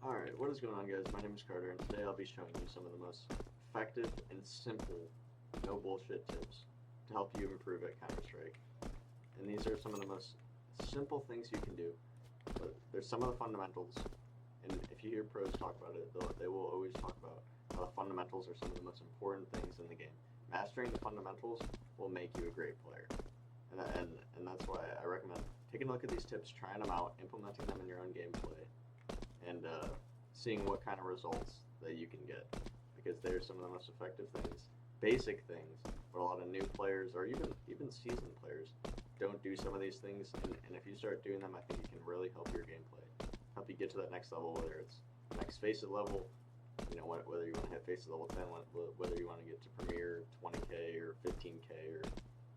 Alright, what is going on, guys? My name is Carter, and today I'll be showing you some of the most effective and simple, no bullshit tips to help you improve at Counter-Strike. And these are some of the most simple things you can do, but there's some of the fundamentals, and if you hear pros talk about it, they will always talk about how the fundamentals are some of the most important things in the game. Mastering the fundamentals will make you a great player. And that's why I recommend taking a look at these tips, trying them out, implementing them in your own gameplay, and seeing what kind of results that you can get, because they're some of the most effective things, basic things, but a lot of new players or even seasoned players don't do some of these things, and if you start doing them, I think it can really help your gameplay, help you get to that next level, whether it's next Faceit level, you know, whether you want to hit Faceit level 10, whether you want to get to Premier 20k or 15k or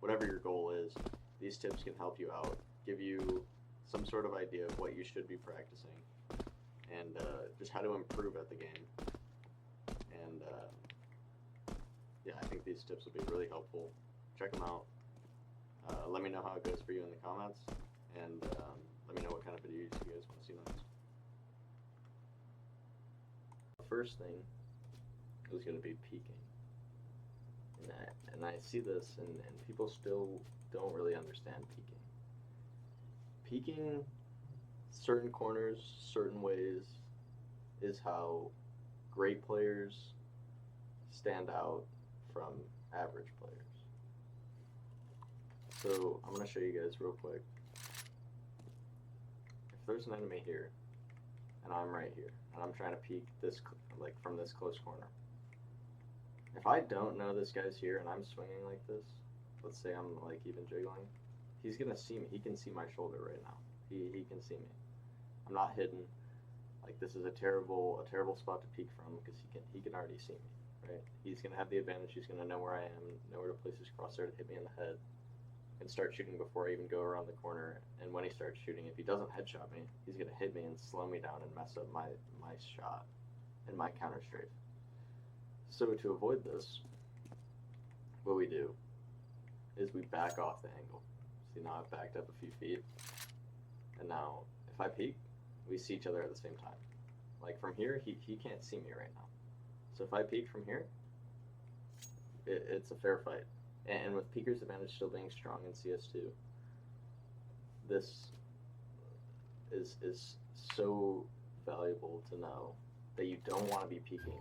whatever your goal is. These tips can help you out, give you some sort of idea of what you should be practicing, and just how to improve at the game. And yeah, I think these tips will be really helpful. Check them out. Let me know how it goes for you in the comments, and let me know what kind of videos you guys want to see next. The first thing is going to be peeking. And I see this, and people still don't really understand peeking. Peeking certain corners, certain ways, is how great players stand out from average players. So I'm going to show you guys real quick. If there's an enemy here, and I'm right here, and I'm trying to peek this, like from this close corner. If I don't know this guy's here and I'm swinging like this, let's say I'm like even jiggling, he's gonna see me. He can see my shoulder right now. He can see me. I'm not hidden. Like, this is a terrible spot to peek from, because he can already see me, right? He's gonna have the advantage. He's gonna know where I am, know where to place his crosshair to hit me in the head, and start shooting before I even go around the corner. And when he starts shooting, if he doesn't headshot me, he's gonna hit me and slow me down and mess up my shot and my counter strafe. So to avoid this, what we do is we back off the angle. See, now I've backed up a few feet, and now if I peek, we see each other at the same time. Like from here, he can't see me right now. So if I peek from here, it's a fair fight. And with peeker's advantage still being strong in CS2, this is so valuable to know that you don't want to be peeking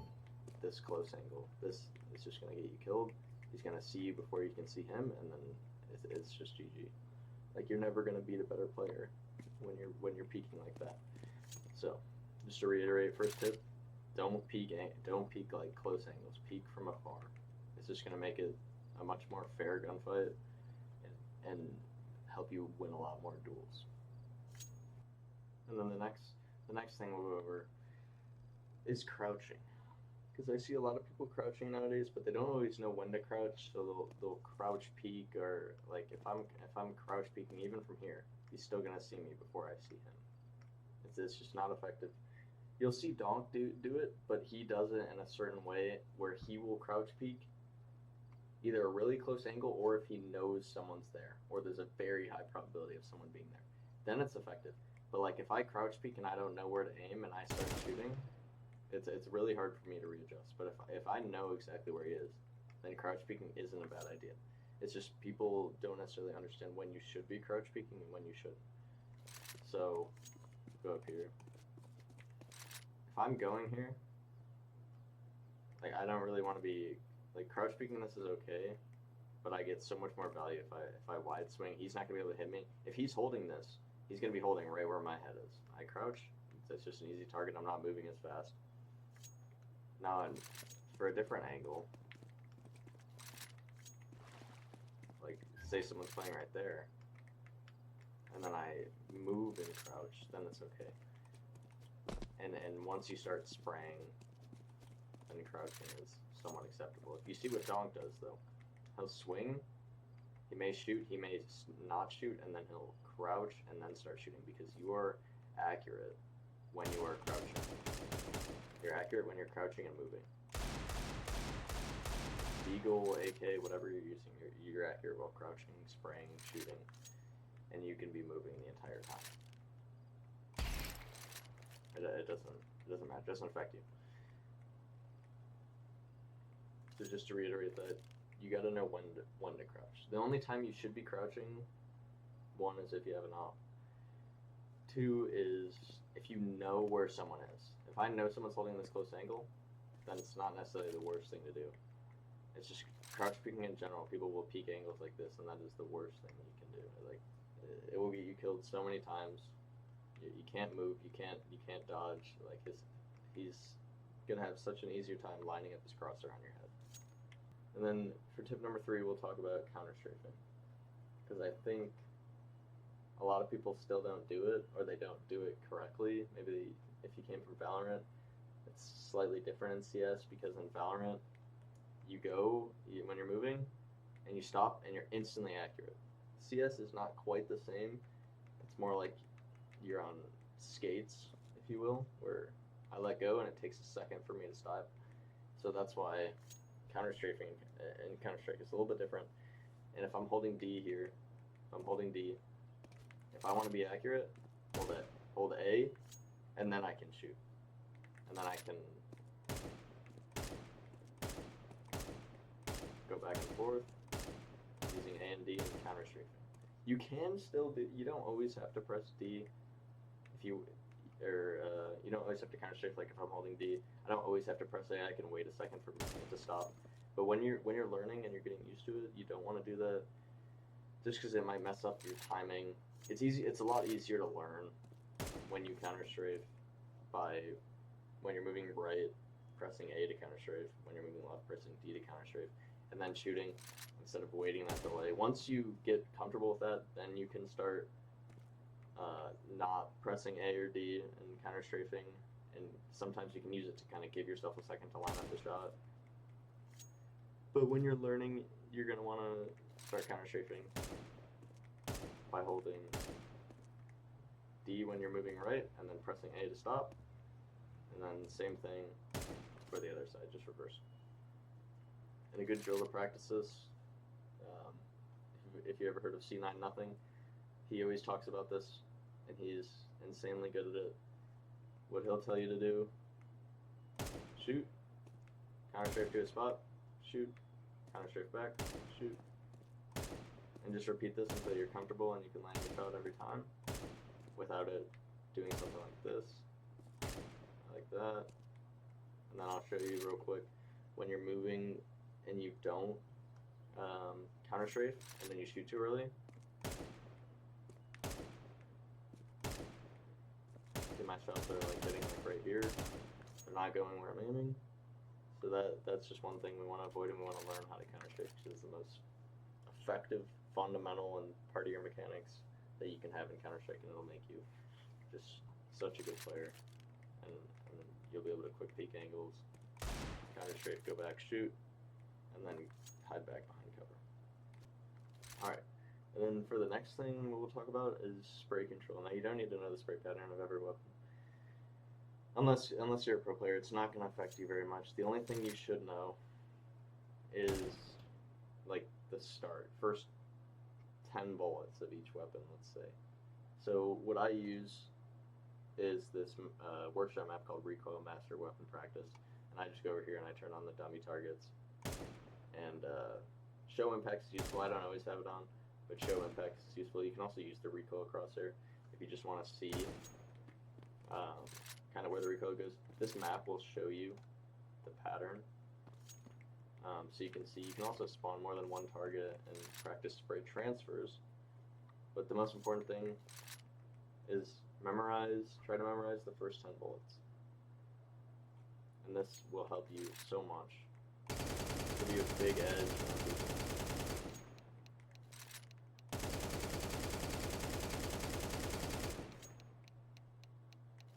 this close angle. This is just going to get you killed. He's going to see you before you can see him, and then it's just GG. Like, you're never going to beat a better player when you're peeking like that. So, just to reiterate, first tip: don't peek like close angles. Peek from afar. It's just going to make it a much more fair gunfight and help you win a lot more duels. And then the next thing we'll go over is crouching. Because I see a lot of people crouching nowadays, but they don't always know when to crouch, so they'll crouch peek, or like if I'm crouch peeking even from here, he's still gonna see me before I see him. It's just not effective. You'll see Donk do it, but he does it in a certain way where he will crouch peek either a really close angle, or if he knows someone's there, or there's a very high probability of someone being there. Then it's effective. But like if I crouch peek and I don't know where to aim and I start shooting, it's really hard for me to readjust. But if I know exactly where he is, then crouch peeking isn't a bad idea. It's just people don't necessarily understand when you should be crouch peeking and when you shouldn't. So go up here. If I'm going here, like, I don't really want to be like crouch peeking. This is okay, but I get so much more value if I wide swing. He's not gonna be able to hit me. If he's holding this, he's gonna be holding right where my head is. I crouch. That's just an easy target. I'm not moving as fast. Now, for a different angle, like say someone's playing right there, and then I move and crouch, then it's okay. And once you start spraying, then crouching is somewhat acceptable. If you see what Donk does, though, he'll swing, he may shoot, he may not shoot, and then he'll crouch and then start shooting, because you are accurate when you are crouching. You're accurate when you're crouching and moving. Eagle, AK, whatever you're using, you're accurate while crouching, spraying, shooting, and you can be moving the entire time. It doesn't matter. It doesn't affect you. So just to reiterate that, you got to know when to crouch. The only time you should be crouching, one is if you have an op. Two is if you know where someone is. If I know someone's holding this close angle, then it's not necessarily the worst thing to do. It's just crouch peeking in general. People will peek angles like this, and that is the worst thing you can do. Like, it will get you killed so many times. You can't move. You can't dodge. Like he's gonna have such an easier time lining up his crosshair on your head. And then for tip number 3, we'll talk about counter strafing, because I think a lot of people still don't do it, or they don't do it correctly. Maybe if you came from Valorant, it's slightly different in CS, because in Valorant, when you're moving, and you stop, and you're instantly accurate. CS is not quite the same. It's more like you're on skates, if you will, where I let go, and it takes a second for me to stop. So that's why counter strafing and Counter Strike is a little bit different. And if I'm holding D here, if I want to be accurate, hold A, and then I can shoot. And then I can go back and forth using A and D and counter strafing. You can still do, you don't always have to press D you don't always have to counter strafe. Like if I'm holding D, I don't always have to press A. I can wait a second for it to stop. But when you're learning and you're getting used to it, you don't want to do that, just because it might mess up your timing. It's a lot easier to learn when you counter strafe when you're moving right, pressing A to counter strafe, when you're moving left, pressing D to counter strafe, and then shooting instead of waiting that delay. Once you get comfortable with that, then you can start not pressing A or D and counter strafing, and sometimes you can use it to kind of give yourself a second to line up the shot. But when you're learning, you're going to want to start counter strafing by holding D when you're moving right, and then pressing A to stop, and then same thing for the other side, just reverse. And a good drill to practice this, if you ever heard of C9 nothing, he always talks about this, and he's insanely good at it. What he'll tell you to do: shoot, counter strafe to a spot, shoot, counter strafe back, shoot, and just repeat this until you're comfortable and you can land your shot every time without it doing something like this, like that. And then I'll show you real quick when you're moving and you don't counter strafe and then you shoot too early. My shots are like hitting like right here. They're not going where I'm aiming. So that's just one thing we want to avoid, and we want to learn how to counter strafe, because it's the most effective, fundamental, and part of your mechanics that you can have in Counter Strike, and it'll make you just such a good player. And you'll be able to quick peek angles, counter strafe, go back, shoot, and then hide back behind cover. Alright. And then for the next thing we'll talk about is spray control. Now you don't need to know the spray pattern of every weapon. Unless you're a pro player, it's not going to affect you very much. The only thing you should know is like the first 10 bullets of each weapon, let's say. So what I use is this workshop map called Recoil Master Weapon Practice. And I just go over here and I turn on the dummy targets. And show impact is useful. I don't always have it on, but show impact is useful. You can also use the recoil crosshair if you just want to see kind of where the recoil goes. This map will show you the pattern, so you can see. You can also spawn more than one target and practice spray transfers. But the most important thing is try to memorize the first 10 bullets, and this will help you so much. Give you a big edge.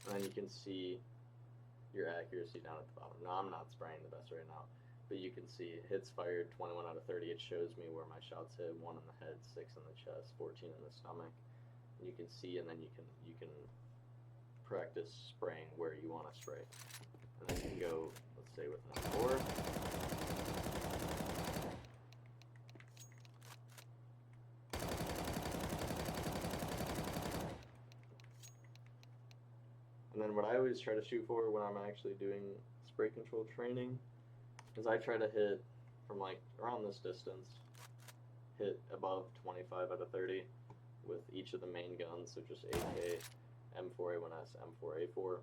And then you can see your accuracy down at the bottom. Now I'm not spraying the best right now, but you can see hits fired 21 out of 30. It shows me where my shots hit: 1 in the head, 6 in the chest, 14 in the stomach. And you can see, and then you can practice spraying where you want to spray. And then you can go, let's say, with number 4. And And then what I always try to shoot for when I'm actually doing spray control training is I try to hit from like around this distance, hit above 25 out of 30 with each of the main guns, so just AK, M4A1S, M4A4.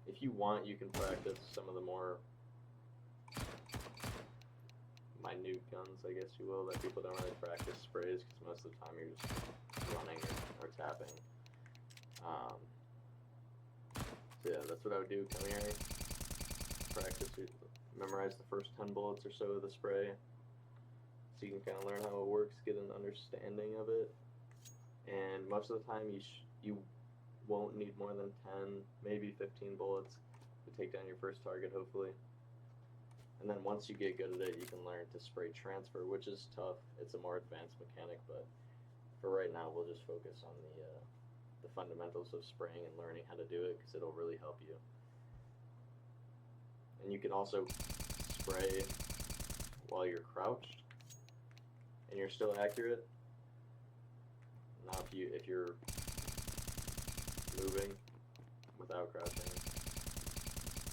If you want, you can practice some of the more minute guns, I guess you will, that people don't really practice sprays because most of the time you're just running or tapping. So yeah, that's what I would do. Come here, practice, memorize the first 10 bullets or so of the spray, so you can kind of learn how it works, get an understanding of it. And most of the time, you won't need more than 10, maybe 15 bullets to take down your first target, hopefully. And then once you get good at it, you can learn to spray transfer, which is tough. It's a more advanced mechanic, but for right now, we'll just focus on the fundamentals of spraying and learning how to do it, because it'll really help you. And you can also spray while you're crouched, and you're still accurate. Now, if you're moving without crouching,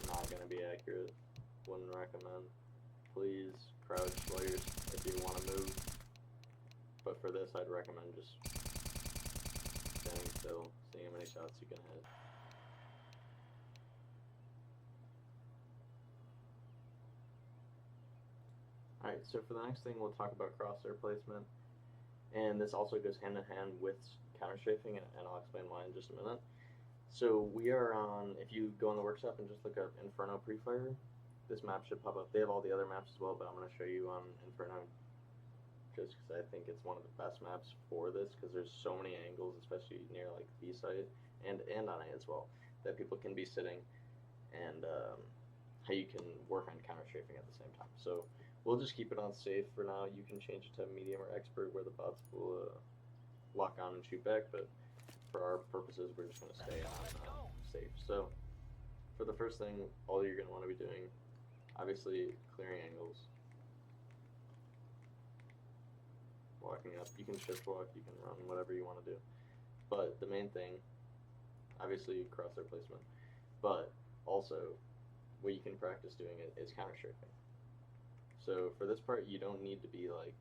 not going to be accurate. Wouldn't recommend. Please crouch while if you want to move. But for this, I'd recommend just standing still, seeing how many shots you can hit. Alright, so for the next thing, we'll talk about crosshair placement. And this also goes hand in hand with counter strafing, and I'll explain why in just a minute. So we are on, if you go in the workshop and just look up Inferno Pre-Fire, this map should pop up. They have all the other maps as well, but I'm going to show you on Inferno just because I think it's one of the best maps for this, because there's so many angles, especially near like B site and on A as well, that people can be sitting, and how you can work on counter strafing at the same time. So we'll just keep it on safe for now. You can change it to medium or expert, where the bots will lock on and shoot back, but for our purposes, we're just going to stay on safe. So for the first thing, all you're going to want to be doing, obviously, clearing angles. Walking up, you can shift walk, you can run, whatever you want to do. But the main thing, obviously, crosshair placement. But also, what you can practice doing it is counter strafing. So for this part, you don't need to be like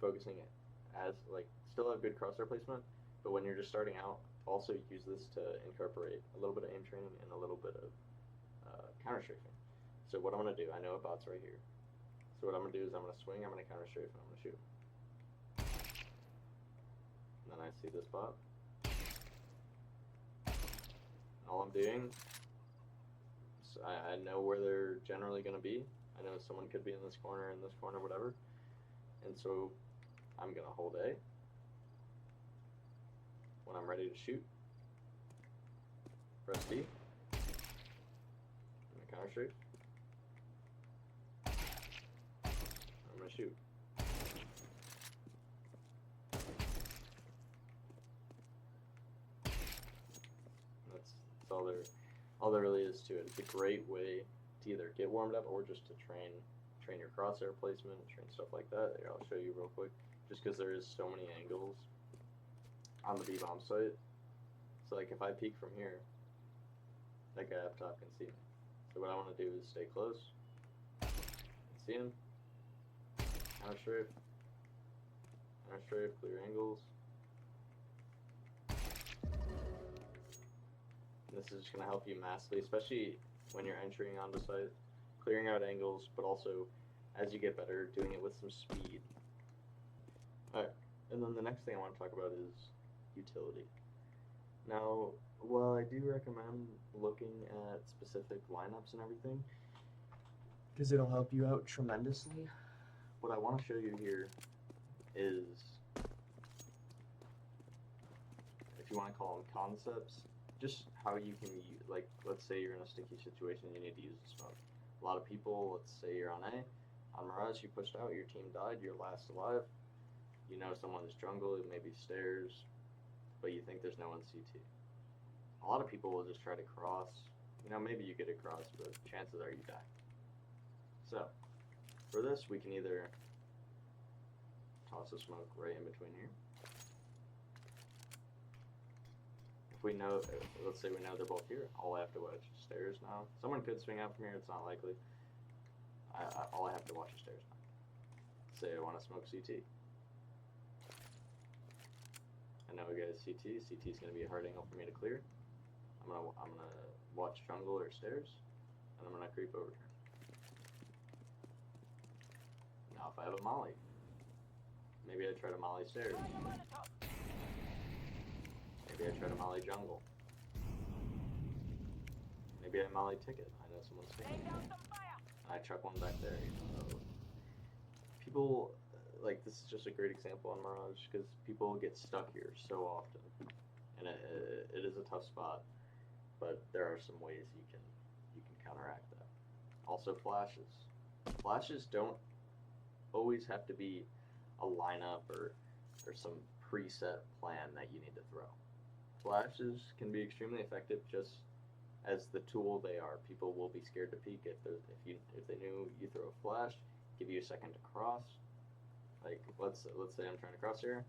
focusing it as like still have good crosshair placement, but when you're just starting out, also use this to incorporate a little bit of aim training and a little bit of counter strafing. So what I'm going to do, I know a bot's right here. So what I'm going to do is I'm going to swing, I'm going to counter strafe, and I'm going to shoot. And then I see this bot. All I'm doing, so I know where they're generally going to be. I know someone could be in this corner, whatever. And so I'm going to hold A. When I'm ready to shoot, press D. I'm going to counter strafe. I'm going to shoot. That's all there really is to it. It's a great way to either get warmed up or just to train your crosshair placement, train stuff like that. Here, I'll show you real quick, just because there is so many angles on the B-bomb site. So like if I peek from here, that guy up top can see me. So what I want to do is stay close, see him, counter strafe, clear angles. And this is just going to help you massively, especially when you're entering onto site, clearing out angles, but also as you get better, doing it with some speed. Alright, and then the next thing I want to talk about is utility. Now, while I do recommend looking at specific lineups and everything, because it'll help you out tremendously, what I want to show you here is, if you want to call them concepts, just how you can use, like, let's say you're in a sticky situation and you need to use a smoke. A lot of people, let's say you're on A, on Mirage, you pushed out, your team died, you're last alive, you know someone's jungle, it may be stairs, but you think there's no one CT. A lot of people will just try to cross, you know, maybe you get across, but chances are you die. So, for this, we can either toss a smoke right in between here. if we know, let's say we know they're both here, all I have to watch is stairs now. Someone could swing out from here, it's not likely. All I have to watch is stairs now. Say I want to smoke CT. I know we got CT. CT is going to be a hard angle for me to clear. I'm gonna watch jungle or stairs, and I'm gonna creep over here. Now if I have a molly, maybe I try to molly stairs. Maybe I try to molly jungle. Maybe I molly ticket. I know someone's taking it. And I chuck one back there. You know. People, like, this is just a great example on Mirage because people get stuck here so often, and it is a tough spot. But there are some ways you can counteract that. Also, flashes. Flashes don't always have to be a lineup or some preset plan that you need to throw. Flashes can be extremely effective just as the tool they are. People will be scared to peek if they knew you throw a flash, give you a second to cross. Like let's say I'm trying to cross here,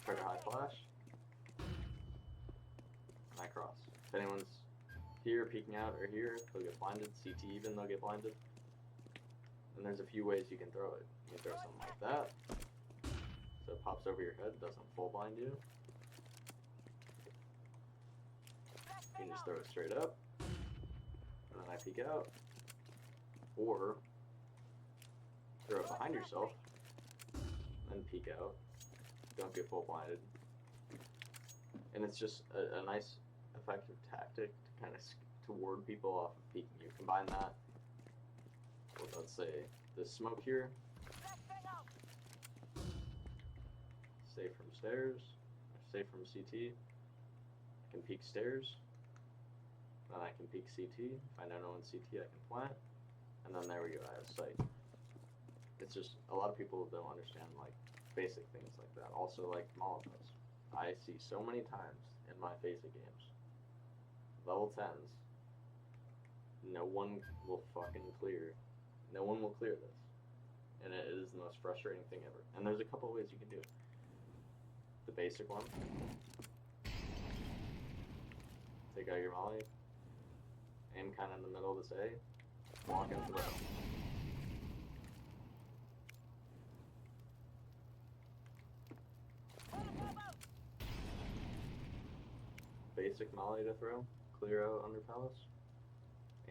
try to high flash, and I cross. If anyone's here peeking out or here, they'll get blinded. CT even, they'll get blinded. And there's a few ways you can throw it. You can throw something like that, so it pops over your head, doesn't full blind you. You can just throw it straight up, and then I peek out. Or throw it behind yourself, and peek out. Don't get full blinded. And it's just a nice effective tactic to kind of to ward people off of peeking you. Combine that with, let's say, this smoke here. Safe from stairs, safe from CT. I can peek stairs. Then I can peek CT. If I know no one's CT, I can plant. And then there we go, I have sight. It's just, a lot of people don't understand like basic things like that. Also like Molotovs. I see so many times in my basic games, level 10s, no one will fucking clear. No one will clear this. And it is the most frustrating thing ever. And there's a couple ways you can do it. The basic one. Take out your molly. Aim kind of in the middle of this A. Walk into the basic molly to throw. Clear out under palace.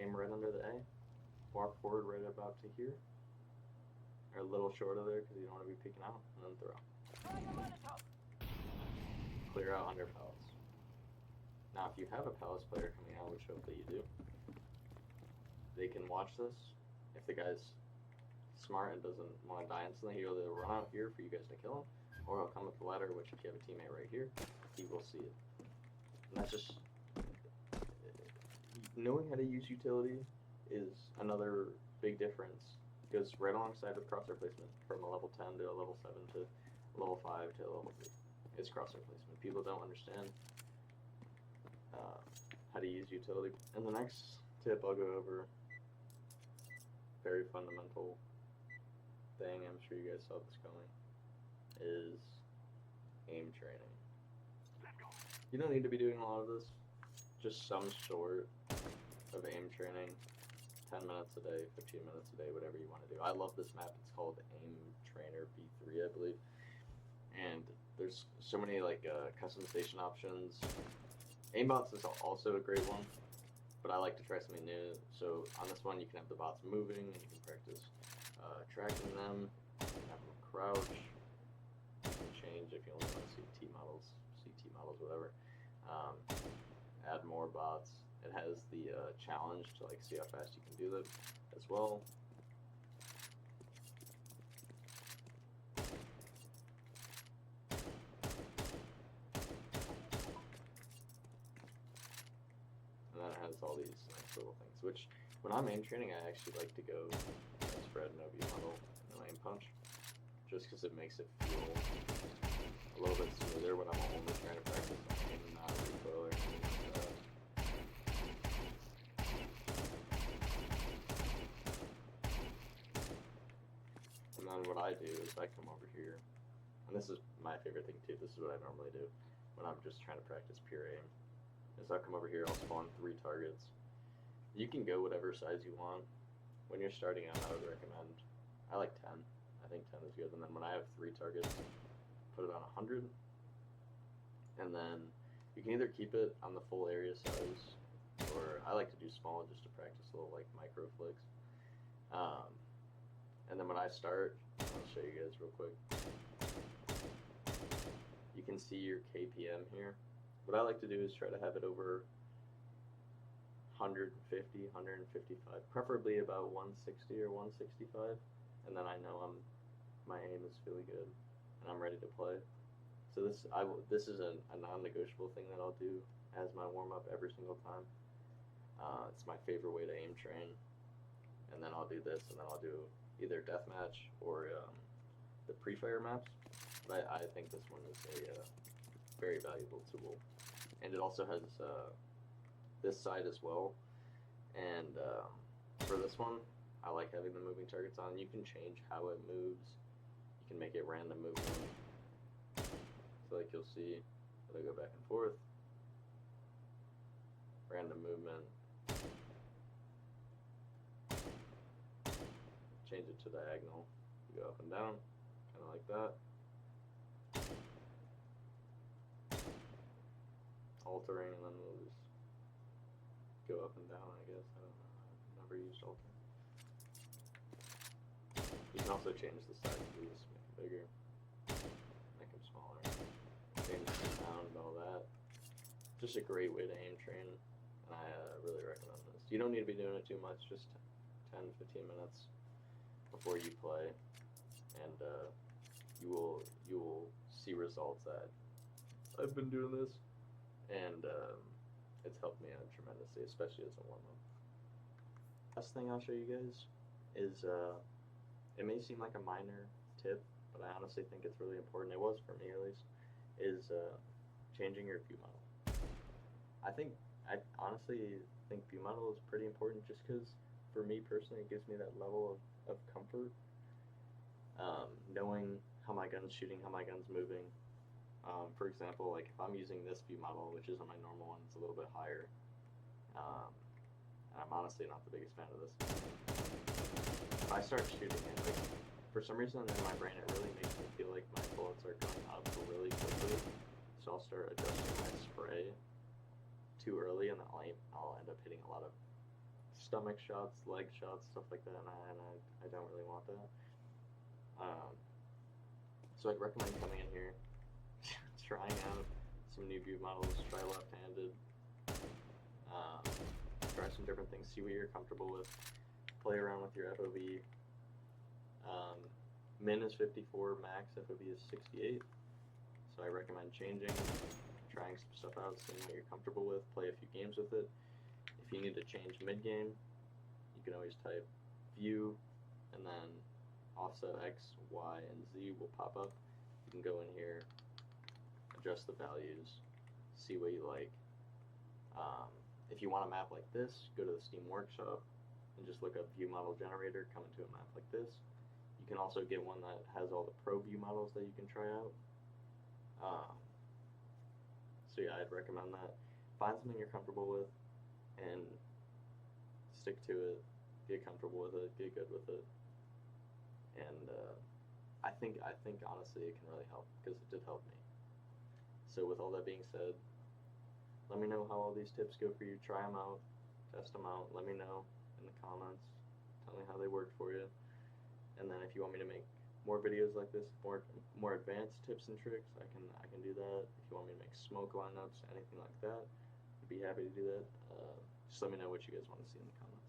Aim right under the A. Walk forward right about to here. Or a little short of there because you don't want to be peeking out. And then throw. Clear out under palace. Now if you have a palace player coming out, which hopefully you do, they can watch this. If the guy's smart and doesn't want to die instantly, he'll either run out here for you guys to kill him, or he'll come with the ladder, which if you have a teammate right here, he will see it. And that's just, knowing how to use utility is another big difference. It goes right alongside with crosshair placement from a level 10 to a level 7 to a level 5 to a level 3. It's crosshair placement. People don't understand how to use utility. And the next tip I'll go over, very fundamental thing, I'm sure you guys saw this coming, is aim training. You don't need to be doing a lot of this, just some sort of aim training, 10 minutes a day, 15 minutes a day, whatever you want to do. I love this map, it's called Aim Trainer V3, I believe, and there's so many like customization options. Aimbots is also a great one, but I like to try something new. So on this one, you can have the bots moving, and you can practice tracking them, you can have them crouch, you can change if you only want to see CT models, whatever. Add more bots. It has the challenge to like see how fast you can do them as well. And then it has all these nice little things, which when I'm aim training, I actually like to go spread NOOB model and then aim punch, just because it makes it feel a little bit smoother when I'm only trying to practice aim and not recoil or anything like that. And then what I do is I come over here, and this is my favorite thing too, this is what I normally do when I'm just trying to practice pure aim. is I'll come over here, I'll spawn 3 targets. You can go whatever size you want. When you're starting out, I would recommend, I like 10. I think 10 is good. And then when I have 3 targets, put it on 100. And then you can either keep it on the full area size, or I like to do small just to practice little like micro flicks. And then when I start, I'll show you guys real quick. You can see your KPM here. What I like to do is try to have it over 150, 155, preferably about 160 or 165, and then I know my aim is really good and I'm ready to play. So this is a non-negotiable thing that I'll do as my warm-up every single time. It's my favorite way to aim train, and then I'll do this, and then I'll do either deathmatch or the pre-fire maps. But I think this one is a very valuable tool, and it also has this side as well. And for this one, I like having the moving targets on. You can change how it moves. You can make it random movement. So like you'll see, it'll go back and forth. Random movement. Change it to diagonal. You go up and down, kind of like that. Altering, and then we'll just go up and down, I guess. I don't know. I've never used alter. You can also change the size of these, make them bigger, make them smaller, change the sound and all that. Just a great way to aim train, and I really recommend this. You don't need to be doing it too much, just 10-15 minutes before you play, and you will see results that I've been doing this, and it's helped me out tremendously, especially as a warm-up. Last thing I'll show you guys is it may seem like a minor tip, but I honestly think it's really important. It was for me at least. Is changing your view model. I honestly think view model is pretty important, just because for me personally it gives me that level of comfort, knowing how my gun's shooting, how my gun's moving. For example, like if I'm using this view model, which isn't my normal one, it's a little bit higher, and I'm honestly not the biggest fan of this. If I start shooting it, like for some reason in my brain it really makes me feel like my bullets are going up really quickly, so I'll start adjusting my spray too early, and I'll end up hitting a lot of stomach shots, leg shots, stuff like that, and I don't really want that. So I'd recommend coming in here, trying out some new view models, try left-handed, try some different things, see what you're comfortable with, play around with your FOV. Min is 54, max FOV is 68, so I recommend changing, trying some stuff out, seeing what you're comfortable with, play a few games with it. If you need to change mid-game, you can always type view, and then offset X, Y, and Z will pop up. You can go in here, adjust the values, see what you like. If you want a map like this, go to the Steam Workshop and just look up view model generator, come into a map like this. You can also get one that has all the pro view models that you can try out. So yeah, I'd recommend that. Find something you're comfortable with and stick to it, get comfortable with it, get good with it. And I think honestly it can really help, because it did help me. So with all that being said, let me know how all these tips go for you. Try them out, test them out, let me know in the comments, tell me how they worked for you. And then if you want me to make more videos like this, more advanced tips and tricks, I can do that. If you want me to make smoke lineups, anything like that, I'd be happy to do that. Just let me know what you guys want to see in the comments.